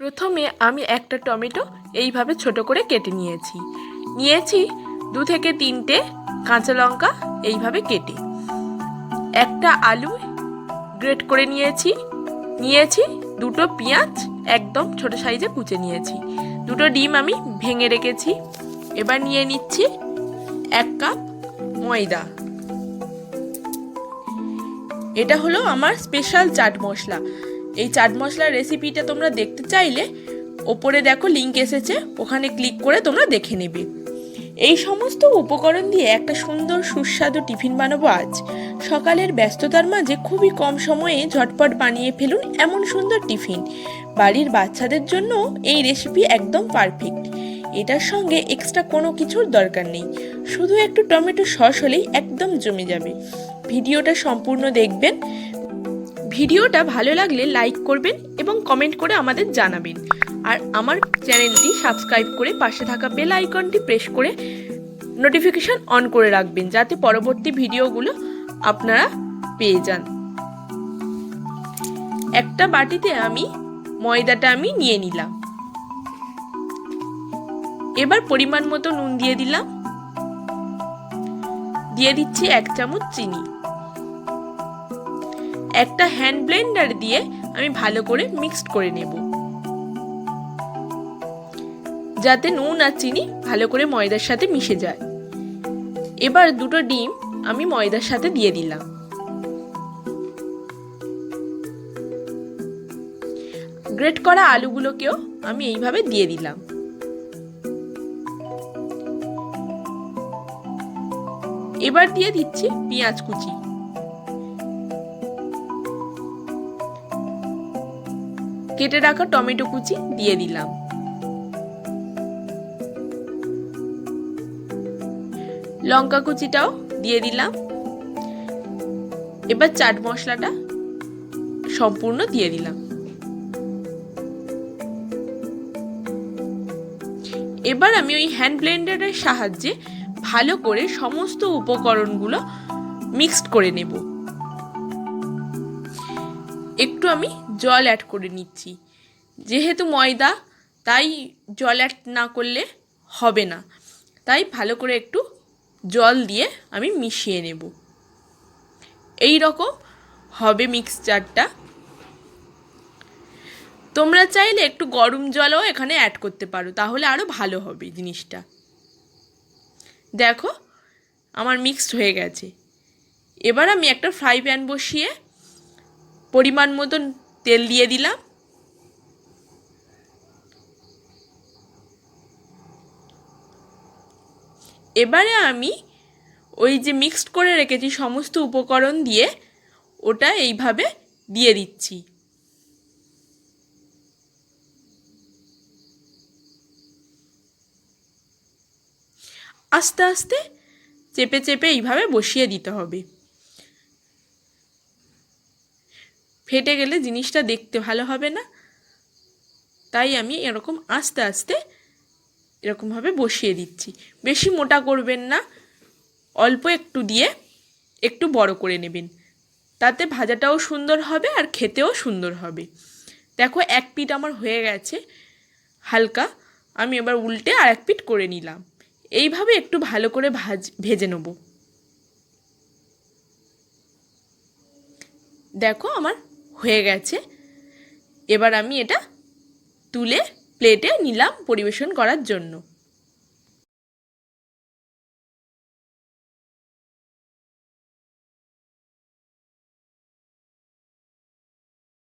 প্রথমে আমি একটা টমেটো এইভাবে ছোট করে কেটে নিয়েছি 2 থেকে 3টে কাঁচা লঙ্কা এইভাবে কেটে, একটা আলু গ্রেট করে নিয়েছি 2টো পেঁয়াজ একদম ছোট সাইজে কুচে নিয়েছি, 2টো ডিম আমি ভেঙে রেখেছি। এবার নিয়ে নিচ্ছি 1 কাপ ময়দা। এটা হলো আমার স্পেশাল চাট মশলা। এই চাট মশলার রেসিপিটা তোমরা দেখতে চাইলে ওপরে দেখো লিংক এসেছে, ওখানে ক্লিক করে তোমরা দেখে নেবে। এই সমস্ত উপকরণ দিয়ে একটা সুন্দর সুস্বাদু টিফিন বানাবো আজ। সকালের ব্যস্ততার মাঝে খুবই কম সময়ে ঝটপট বানিয়ে ফেলুন এমন সুন্দর টিফিন। বাড়ির বাচ্চাদের জন্য এই রেসিপি একদম পারফেক্ট। এটার সঙ্গে এক্সট্রা কোনো কিছুর দরকার নেই, শুধু একটু টমেটো সস হলেই একদম জমে যাবে। ভিডিওটা সম্পূর্ণ দেখবেন। ভিডিওটা ভালো লাগলে লাইক করবেন এবং কমেন্ট করে আমাদের জানাবেন। আর আমার চ্যানেলটি সাবস্ক্রাইব করে পাশে থাকা বেল আইকনটি প্রেস করে নোটিফিকেশন অন করে রাখবেন, যাতে পরবর্তী ভিডিওগুলো আপনারা পেয়ে যান। একটা বাটিতে ময়দাটা নিয়ে নিলাম। এবার পরিমাণ মতো নুন দিয়ে দিলাম, দিয়ে দিচ্ছি 1 চামচ চিনি। একটা হ্যান্ড ব্লেন্ডার দিয়ে আমি ভালো করে মিক্সড করে নেব, যাতে নুন আর চিনি ভালো করে ময়দার সাথে মিশে যায়। এবার 2টো ডিম আমি ময়দার সাথে দিয়ে দিলাম। গ্রেট করা আলুগুলোকেও আমি এইভাবে দিয়ে দিলাম। এবার দিয়ে দিচ্ছি পেঁয়াজ কুচি। কেটে রাখা টমেটো কুচি দিয়ে দিলাম। লঙ্কা কুচিটাও দিয়ে দিলাম। এবার চাট মশলাটা সম্পূর্ণ দিয়ে দিলাম। এবার আমি ওই হ্যান্ড ব্লেন্ডারের সাহায্যে ভালো করে সমস্ত উপকরণগুলো মিক্সড করে নেব। একটু আমি জল অ্যাড করে নিচ্ছি, যেহেতু ময়দা তাই জল অ্যাড না করলে হবে না, তাই ভালো করে একটু জল দিয়ে আমি মিশিয়ে নেব। এই রকম হবে মিক্সচারটা। তোমরা চাইলে একটু গরম জলও এখানে অ্যাড করতে পারো, তাহলে আরও ভালো হবে জিনিসটা। দেখো আমার মিক্সড হয়ে গেছে। এবার আমি একটা ফ্রাই প্যান বসিয়ে পরিমাণ মতন তেল দিয়ে দিলাম। এবারে আমি ওই যে মিক্সড করে রেখেছি সমস্ত উপকরণ দিয়ে ওটা এইভাবে দিয়ে দিচ্ছি। আস্তে আস্তে চেপে চেপে এইভাবে বসিয়ে দিতে হবে, ফেটে গেলে জিনিসটা দেখতে ভালো হবে না। তাই আমি এরকম আস্তে আস্তে এরকমভাবে বসিয়ে দিচ্ছি। বেশি মোটা করবেন না, অল্প একটু দিয়ে একটু বড় করে নেবেন, তাতে ভাজাটাও সুন্দর হবে আর খেতেও সুন্দর হবে। দেখো 1 পিঠ আমার হয়ে গেছে হালকা, আমি এবার উল্টে আর 1 পিঠ করে নিলাম। এইভাবে একটু ভালো করে ভেজে নেব। দেখো আমার হয়ে গেছে। এবার আমি এটা তুলে প্লেটে নিলাম পরিবেশন করার জন্য।